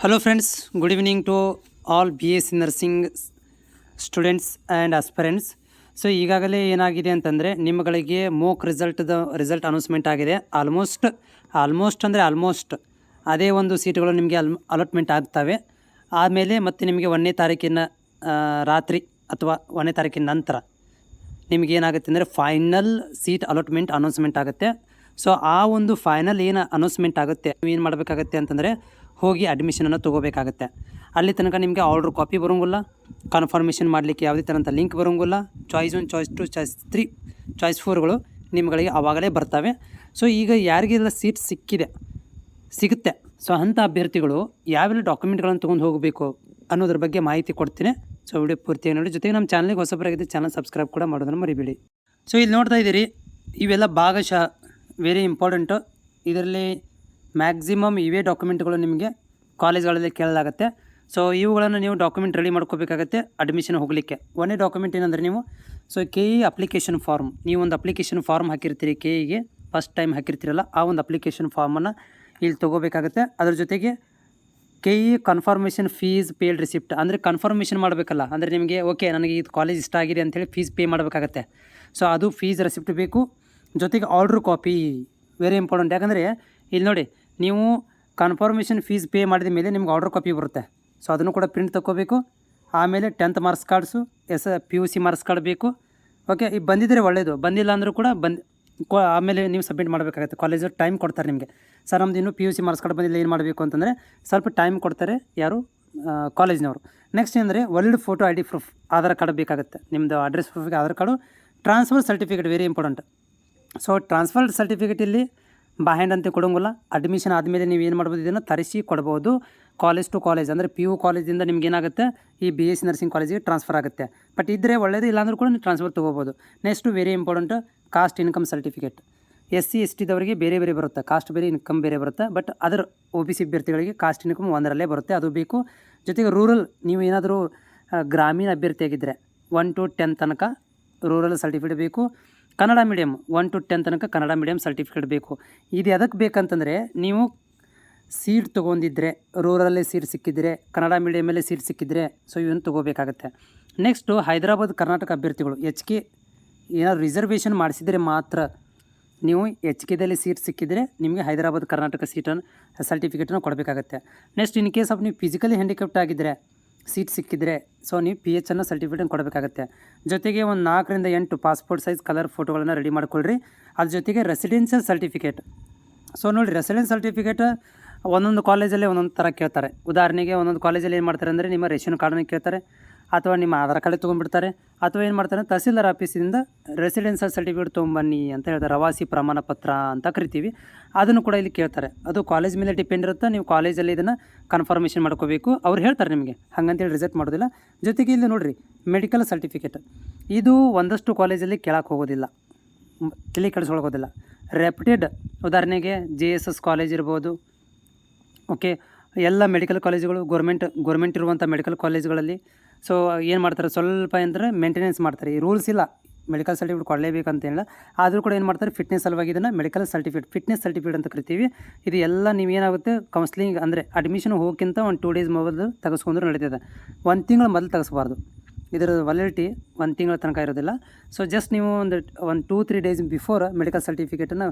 Hello friends, good evening to all BSc Nursing students and aspirants. So ಈಗಾಗಲೇ ಏನಾಗಿದೆ ಅಂತಂದರೆ ನಿಮ್ಮಗಳಿಗೆ ಮೋಕ್ result announcement ಆಗಿದೆ. Almost ಅದೇ ಒಂದು ಸೀಟುಗಳು ನಿಮಗೆ ಅಲಾಟ್ಮೆಂಟ್ ಆಗ್ತವೆ. ಆಮೇಲೆ ಮತ್ತೆ ನಿಮಗೆ 1ನೇ ತಾರೀಕಿನ ರಾತ್ರಿ ಅಥವಾ 1ನೇ ತಾರೀಕಿನ ನಂತರ ನಿಮಗೇನಾಗುತ್ತೆ ಅಂದರೆ ಫೈನಲ್ ಸೀಟ್ ಅಲಾಟ್ಮೆಂಟ್ ಅನೌನ್ಸ್ಮೆಂಟ್ ಆಗುತ್ತೆ. ಸೊ ಆ ಒಂದು ಫೈನಲ್ ಏನು ಅನೌನ್ಸ್ಮೆಂಟ್ ಆಗುತ್ತೆ, ನೀವು ಏನು ಮಾಡಬೇಕಾಗತ್ತೆ ಅಂತಂದರೆ ಹೋಗಿ ಅಡ್ಮಿಷನನ್ನು ತೊಗೋಬೇಕಾಗತ್ತೆ. ಅಲ್ಲಿ ತನಕ ನಿಮಗೆ ಆರ್ಡ್ರ್ ಕಾಪಿ ಬರೋಂಗಿಲ್ಲ, ಕನ್ಫರ್ಮೇಷನ್ ಮಾಡಲಿಕ್ಕೆ ಯಾವುದೇ ಥರಂಥ ಲಿಂಕ್ ಬರೋಂಗಿಲ್ಲ. ಚಾಯ್ಸ್ 1, ಚಾಯ್ಸ್ 2, ಚಾಯ್ಸ್ 3, ಚಾಯ್ಸ್ 4ಗಳು ನಿಮ್ಗಳಿಗೆ ಆವಾಗಲೇ ಬರ್ತವೆ. ಸೊ ಈಗ ಯಾರಿಗೆಲ್ಲ ಸೀಟ್ ಸಿಗುತ್ತೆ, ಸೊ ಅಂಥ ಅಭ್ಯರ್ಥಿಗಳು ಯಾವೆಲ್ಲ ಡಾಕ್ಯುಮೆಂಟ್ಗಳನ್ನು ತೊಗೊಂಡು ಹೋಗಬೇಕು ಅನ್ನೋದ್ರ ಬಗ್ಗೆ ಮಾಹಿತಿ ಕೊಡ್ತೀನಿ. ಸೊ ವಿಡಿಯೋ ಪೂರ್ತಿಯಾಗಿ ನೋಡಿ. ಜೊತೆಗೆ ನಮ್ಮ ಚಾನಲ್ಗೆ ಹೊಸಬರಾಗಿದೆ, ಚಾನಲ್ ಸಬ್ಸ್ಕ್ರೈಬ್ ಕೂಡ ಮಾಡೋದನ್ನು ಮರಿಬೇಡಿ. ಸೊ ಇಲ್ಲಿ ನೋಡ್ತಾ ಇದ್ದೀರಿ, ಇವೆಲ್ಲ ಭಾಗಶಃ ವೆರಿ ಇಂಪಾರ್ಟೆಂಟು. ಇದರಲ್ಲಿ ಮ್ಯಾಕ್ಸಿಮಮ್ ಇವೇ ಡಾಕ್ಯುಮೆಂಟ್ಗಳು ನಿಮಗೆ ಕಾಲೇಜ್ಗಳಲ್ಲಿ ಕೇಳಲಾಗುತ್ತೆ. ಸೊ ಇವುಗಳನ್ನು ನೀವು ಡಾಕ್ಯುಮೆಂಟ್ ರೆಡಿ ಮಾಡ್ಕೋಬೇಕಾಗತ್ತೆ ಅಡ್ಮಿಷನ್ ಹೋಗಲಿಕ್ಕೆ. ಒಂದೇ ಡಾಕ್ಯುಮೆಂಟ್ ಏನಂದರೆ ನೀವು KE ಅಪ್ಲಿಕೇಶನ್ ಫಾರ್ಮ್, ನೀವು ಒಂದು ಅಪ್ಲಿಕೇಶನ್ ಫಾರ್ಮ್ ಹಾಕಿರ್ತೀರಿ, KEಗೆ ಫಸ್ಟ್ ಟೈಮ್ ಹಾಕಿರ್ತೀರಲ್ಲ, ಆ ಒಂದು ಅಪ್ಲಿಕೇಶನ್ ಫಾರ್ಮನ್ನು ಇಲ್ಲಿ ತೊಗೋಬೇಕಾಗತ್ತೆ. ಅದ್ರ ಜೊತೆಗೆ KE confirmation fees paid receipt, ಅಂದರೆ ಕನ್ಫರ್ಮೇಷನ್ ಮಾಡಬೇಕಲ್ಲ, ಅಂದರೆ ನಿಮಗೆ ಓಕೆ ನನಗೆ ಇದು ಕಾಲೇಜ್ ಇಷ್ಟ ಆಗಿದೆ ಅಂತೇಳಿ ಫೀಸ್ ಪೇ ಮಾಡಬೇಕಾಗತ್ತೆ. ಸೊ ಅದು ಫೀಸ್ ರೆಸಿಪ್ಟ್ ಬೇಕು. ಜೊತೆಗೆ ಆರ್ಡ್ರ್ ಕಾಪಿ ವೆರಿ ಇಂಪಾರ್ಟೆಂಟ್. ಯಾಕಂದರೆ ಇಲ್ಲಿ ನೋಡಿ, ನೀವು ಕನ್ಫರ್ಮೇಷನ್ ಫೀಸ್ ಪೇ ಮಾಡಿದ ಮೇಲೆ ನಿಮ್ಗೆ ಆರ್ಡ್ರ್ ಕಾಪಿ ಬರುತ್ತೆ. ಸೊ ಅದನ್ನು ಕೂಡ ಪ್ರಿಂಟ್ ತೊಗೋಬೇಕು. ಆಮೇಲೆ 10th marks cards, PUC marks card ಬೇಕು. ಓಕೆ, ಈಗ ಬಂದಿದ್ದರೆ ಒಳ್ಳೆಯದು, ಬಂದಿಲ್ಲ ಅಂದರೂ ಕೂಡ ಆಮೇಲೆ ನೀವು ಸಬ್ಮಿಟ್ ಮಾಡಬೇಕಾಗುತ್ತೆ. ಕಾಲೇಜಲ್ಲಿ ಟೈಮ್ ಕೊಡ್ತಾರೆ ನಿಮಗೆ. ಸರ್ ನಮ್ದು ಇನ್ನೂ PUC ಮಾರ್ಕ್ಸ್ ಕಾರ್ಡ್ ಬಂದಿಲ್ಲ, ಏನು ಮಾಡಬೇಕು ಅಂತಂದರೆ ಸ್ವಲ್ಪ ಟೈಮ್ ಕೊಡ್ತಾರೆ ಯಾರು, ಕಾಲೇಜ್ನವರು. ನೆಕ್ಸ್ಟ್ ಏನಂದರೆ ಒಳ್ಳೆ photo ID proof, Aadhaar card ಬೇಕಾಗುತ್ತೆ. ನಿಮ್ಮದು ಅಡ್ರೆಸ್ ಪ್ರೂಫಿಗೆ Aadhaar card, transfer certificate very important. So transfer certificate ಇಲ್ಲಿ ಬಾಹ್ಯಾಂಡ್ ಅಂತ ಕೊಡೋಂಗಿಲ್ಲ. ಅಡ್ಮಿಷನ್ ಆದಮೇಲೆ ನೀವು ಏನು ಮಾಡ್ಬೋದು, ಇದನ್ನು ತರಿಸಿ ಕೊಡ್ಬೋದು. ಕಾಲೇಜ್ ಟು ಕಾಲೇಜ್, ಅಂದರೆ PU ಕಾಲೇಜಿಂದ ನಿಮ್ಗೆ ಏನಾಗುತ್ತೆ, ಈ BSc ನರ್ಸಿಂಗ್ ಕಾಲೇಜಿಗೆ ಟ್ರಾನ್ಸ್ಫರ್ ಆಗುತ್ತೆ. ಬಟ್ ಇದ್ದರೆ ಒಳ್ಳೆಯದು, ಇಲ್ಲಾಂದ್ರೂ ಕೂಡ ನೀವು ಟ್ರಾನ್ಸ್ಫರ್ ತೊಗೋಬೋದು. Next very important, caste income certificate. SC ST ದವರಿಗೆ ಬೇರೆ ಬರುತ್ತೆ, ಕಾಸ್ಟ್ ಬೇರೆ, ಇನ್ಕಮ್ ಬೇರೆ ಬರುತ್ತೆ. ಬಟ್ ಅದರ OBC ಅಭ್ಯರ್ಥಿಗಳಿಗೆ ಕಾಸ್ಟ್ ಇನ್ಕಮ್ ಒಂದರಲ್ಲೇ ಬರುತ್ತೆ, ಅದು ಬೇಕು. ಜೊತೆಗೆ ರೂರಲ್, ನೀವು ಏನಾದರೂ ಗ್ರಾಮೀಣ ಅಭ್ಯರ್ಥಿಯಾಗಿದ್ದರೆ 1 to 10 ತನಕ ರೂರಲ್ ಸರ್ಟಿಫಿಕೇಟ್ ಬೇಕು. ಕನ್ನಡ ಮೀಡಿಯಮ್ 1 to 10 ತನಕ ಕನ್ನಡ ಮೀಡಿಯಮ್ ಸರ್ಟಿಫಿಕೇಟ್ ಬೇಕು. ಇದು ಎದಕ್ಕೆ ಬೇಕಂತಂದರೆ, ನೀವು ಸೀಟ್ ತೊಗೊಂಡಿದ್ದರೆ, ರೂರಲ್ಲೇ ಸೀಟ್ ಸಿಕ್ಕಿದರೆ, ಕನ್ನಡ ಮೀಡಿಯಮಲ್ಲೇ ಸೀಟ್ ಸಿಕ್ಕಿದರೆ, ಸೊ ಇವನ್ನ ತೊಗೋಬೇಕಾಗತ್ತೆ. ನೆಕ್ಸ್ಟು ಹೈದರಾಬಾದ್ ಕರ್ನಾಟಕ ಅಭ್ಯರ್ಥಿಗಳು HK ಏನಾದ್ರು ರಿಸರ್ವೇಷನ್ ಮಾಡಿಸಿದರೆ ಮಾತ್ರ, ನೀವು HKದಲ್ಲಿ ಸೀಟ್ ಸಿಕ್ಕಿದರೆ ನಿಮಗೆ ಹೈದರಾಬಾದ್ ಕರ್ನಾಟಕ ಸರ್ಟಿಫಿಕೇಟನ್ನು ಕೊಡಬೇಕಾಗತ್ತೆ. ನೆಕ್ಸ್ಟ್ ಇನ್ ಕೇಸ್ ಆಫ್ ನೀವು ಫಿಸಿಕಲಿ ಹ್ಯಾಂಡಿಕ್ಯಾಪ್ಟ್ ಆಗಿದ್ದರೆ, ಸೀಟ್ ಸಿಕ್ಕಿದರೆ, ಸೊ ನೀವು PH ಅನ್ನೋ ಸರ್ಟಿಫಿಕೇಟನ್ನು ಕೊಡಬೇಕಾಗತ್ತೆ. ಜೊತೆಗೆ ಒಂದು 4 ರಿಂದ 8 ಪಾಸ್ಪೋರ್ಟ್ ಸೈಜ್ ಕಲರ್ ಫೋಟೋಗಳನ್ನು ರೆಡಿ ಮಾಡ್ಕೊಳ್ರಿ. ಅದ್ರ ಜೊತೆಗೆ ರೆಸಿಡೆನ್ಷಿಯಲ್ ಸರ್ಟಿಫಿಕೇಟ್. ಸೊ ನೋಡಿ, ರೆಸಿಡೆನ್ಸ್ ಸರ್ಟಿಫಿಕೇಟ್ ಒಂದೊಂದು ಕಾಲೇಜಲ್ಲೇ ಒಂದೊಂದು ಥರ ಕೇಳ್ತಾರೆ. ಉದಾಹರಣೆಗೆ ಒಂದೊಂದು ಕಾಲೇಜಲ್ಲಿ ಏನು ಮಾಡ್ತಾರೆ ಅಂದರೆ, ನಿಮ್ಮ ರೇಷನ್ ಕಾರ್ಡನ್ನು ಕೇಳ್ತಾರೆ, ಅಥವಾ ನಿಮ್ಮ ಆಧಾರ್ ಕಾರ್ಡ್ ತೊಗೊಂಡ್ಬಿಡ್ತಾರೆ, ಅಥವಾ ಏನು ಮಾಡ್ತಾರೆ, ತಹಸೀಲ್ದಾರ್ ಆಫೀಸಿಂದ ರೆಸಿಡೆನ್ಷಿಯಲ್ ಸರ್ಟಿಫಿಕೇಟ್ ತೊಗೊಂಬನ್ನಿ ಅಂತ ಹೇಳ್ತಾರೆ, ಪ್ರವಾಸಿ ಪ್ರಮಾಣ ಪತ್ರ ಅಂತ ಕರಿತೀವಿ. ಅದನ್ನು ಕೂಡ ಇಲ್ಲಿ ಕೇಳ್ತಾರೆ. ಅದು ಕಾಲೇಜ್ ಮೇಲೆ ಡಿಪೆಂಡ್ ಇರುತ್ತೆ. ನೀವು ಕಾಲೇಜಲ್ಲಿ ಇದನ್ನು ಕನ್ಫರ್ಮೇಷನ್ ಮಾಡ್ಕೋಬೇಕು. ಅವ್ರು ಹೇಳ್ತಾರೆ ನಿಮಗೆ, ಹಾಗಂತೇಳಿ ರಿಜೆಕ್ಟ್ ಮಾಡೋದಿಲ್ಲ. ಜೊತೆಗೆ ಇಲ್ಲಿ ನೋಡಿರಿ, ಮೆಡಿಕಲ್ ಸರ್ಟಿಫಿಕೇಟ್, ಇದು ಒಂದಷ್ಟು ಕಾಲೇಜಲ್ಲಿ ಕೇಳಕ್ಕೆ ಹೋಗೋದಿಲ್ಲ, ತಲೆ ಕೆಡಿಸ್ಕೊಳ್ಳೋದಿಲ್ಲ. ರೆಪ್ಯೂಟೆಡ್, ಉದಾಹರಣೆಗೆ JSS ಕಾಲೇಜ್ ಇರ್ಬೋದು. ಓಕೆ, ಎಲ್ಲ ಮೆಡಿಕಲ್ ಕಾಲೇಜುಗಳು ಗೌರ್ಮೆಂಟ್ ಇರುವಂಥ ಮೆಡಿಕಲ್ ಕಾಲೇಜುಗಳಲ್ಲಿ ಸೊ ಏನು ಮಾಡ್ತಾರೆ, ಸ್ವಲ್ಪ ಅಂದರೆ ಮೇಂಟೆನೆನ್ಸ್ ಮಾಡ್ತಾರೆ. ಈ ರೂಲ್ಸ್ ಇಲ್ಲ, ಮೆಡಿಕಲ್ ಸರ್ಟಿಫಿಕೇಟ್ ಕೊಡಲೇಬೇಕಂತೇನಿಲ್ಲ. ಆದರೂ ಕೂಡ ಏನು ಮಾಡ್ತಾರೆ, ಫಿಟ್ನೆಸ್ ಸಲುವಾಗಿ ಇದನ್ನು ಮೆಡಿಕಲ್ ಫಿಟ್ನೆಸ್ ಸರ್ಟಿಫಿಕೇಟ್ ಅಂತ ಕರಿತೀವಿ. ಇದು ಎಲ್ಲ ನೀವೇನಾಗುತ್ತೆ, ಕೌನ್ಸ್ಲಿಂಗ್ ಅಂದರೆ ಅಡ್ಮಿಷನ್ ಹೋಗೋಕ್ಕಿಂತ ಒಂದು 2 days ಮೊದಲು ತೆಗೆಸ್ಕೊಂಡ್ರೆ ನಡೀತದೆ. 1 ತಿಂಗಳು ಮೊದಲು ತೆಗೆಸ್ಬಾರ್ದು. ಇದರ ವ್ಯಾಲಿಡಿಟಿ 1 ತಿಂಗಳ ತನಕ ಇರೋದಿಲ್ಲ. ಸೊ ಜಸ್ಟ್ ನೀವು ಒಂದು 2-3 days ಬಿಫೋರ್ ಮೆಡಿಕಲ್ ಸರ್ಟಿಫಿಕೇಟನ್ನು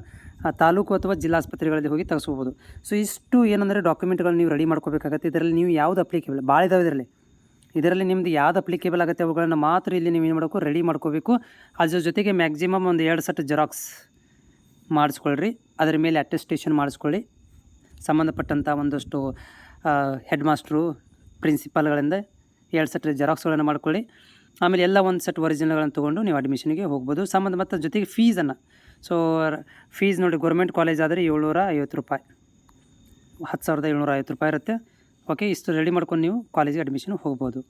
ತಾಲೂಕು ಅಥವಾ ಜಿಲ್ಲಾ ಆಸ್ಪತ್ರೆಗಳಲ್ಲಿ ಹೋಗಿ ತೆಗೆಸ್ಕೋಬೋದು. ಸೊ ಇಷ್ಟು ಏನಂದರೆ ಡಾಕ್ಯುಮೆಂಟ್ಗಳು ನೀವು ರೆಡಿ ಮಾಡ್ಕೋಬೇಕಾಗತ್ತೆ. ಇದರಲ್ಲಿ ನೀವು ಯಾವುದು ಅಪ್ಲಿಕೇಬಲ್, ಭಾಳ ಇದಾವೆ ಇದರಲ್ಲಿ ನಿಮ್ಮದು ಯಾವ್ದು ಅಪ್ಲಿಕೇಬಲ್ ಆಗುತ್ತೆ ಅವುಗಳನ್ನು ಮಾತ್ರ ಇಲ್ಲಿ ನೀವು ಏನು ಮಾಡಬೇಕು, ರೆಡಿ ಮಾಡ್ಕೋಬೇಕು. ಅದ್ರ ಜೊತೆಗೆ ಮ್ಯಾಕ್ಸಿಮಮ್ ಒಂದು 2 ಸೆಟ್ ಜೆರಾಕ್ಸ್ ಮಾಡಿಸ್ಕೊಳ್ರಿ. ಅದರ ಮೇಲೆ ಅಟೆಸ್ಟೇಷನ್ ಮಾಡಿಸ್ಕೊಳ್ಳಿ. ಸಂಬಂಧಪಟ್ಟಂಥ ಒಂದಷ್ಟು ಹೆಡ್ ಮಾಸ್ಟ್ರು, ಪ್ರಿನ್ಸಿಪಾಲ್ಗಳಿಂದ 2 ಸೆಟ್ ಜೆರಾಕ್ಸ್ಗಳನ್ನು ಮಾಡ್ಕೊಳ್ಳಿ. ಆಮೇಲೆ ಎಲ್ಲ 1 ಸೆಟ್ ಒರಿಜಿನಲ್ಗಳನ್ನು ತೊಗೊಂಡು ನೀವು ಅಡ್ಮಿಷನ್ಗೆ ಹೋಗ್ಬೋದು. ಮತ್ತು ಜೊತೆಗೆ ಫೀಸನ್ನು, ಸೊ ಫೀಸ್ ನೋಡಿ, ಗೌರ್ಮೆಂಟ್ ಕಾಲೇಜ್ ಆದರೆ 750 ರೂಪಾಯಿ, 10,750 ರೂಪಾಯಿ ಇರುತ್ತೆ. ಓಕೆ, ಇಷ್ಟು ರೆಡಿ ಮಾಡ್ಕೊಂಡು ನೀವು ಕಾಲೇಜಿಗೆ ಅಡ್ಮಿಷನ್ ಹೋಗ್ಬೋದು.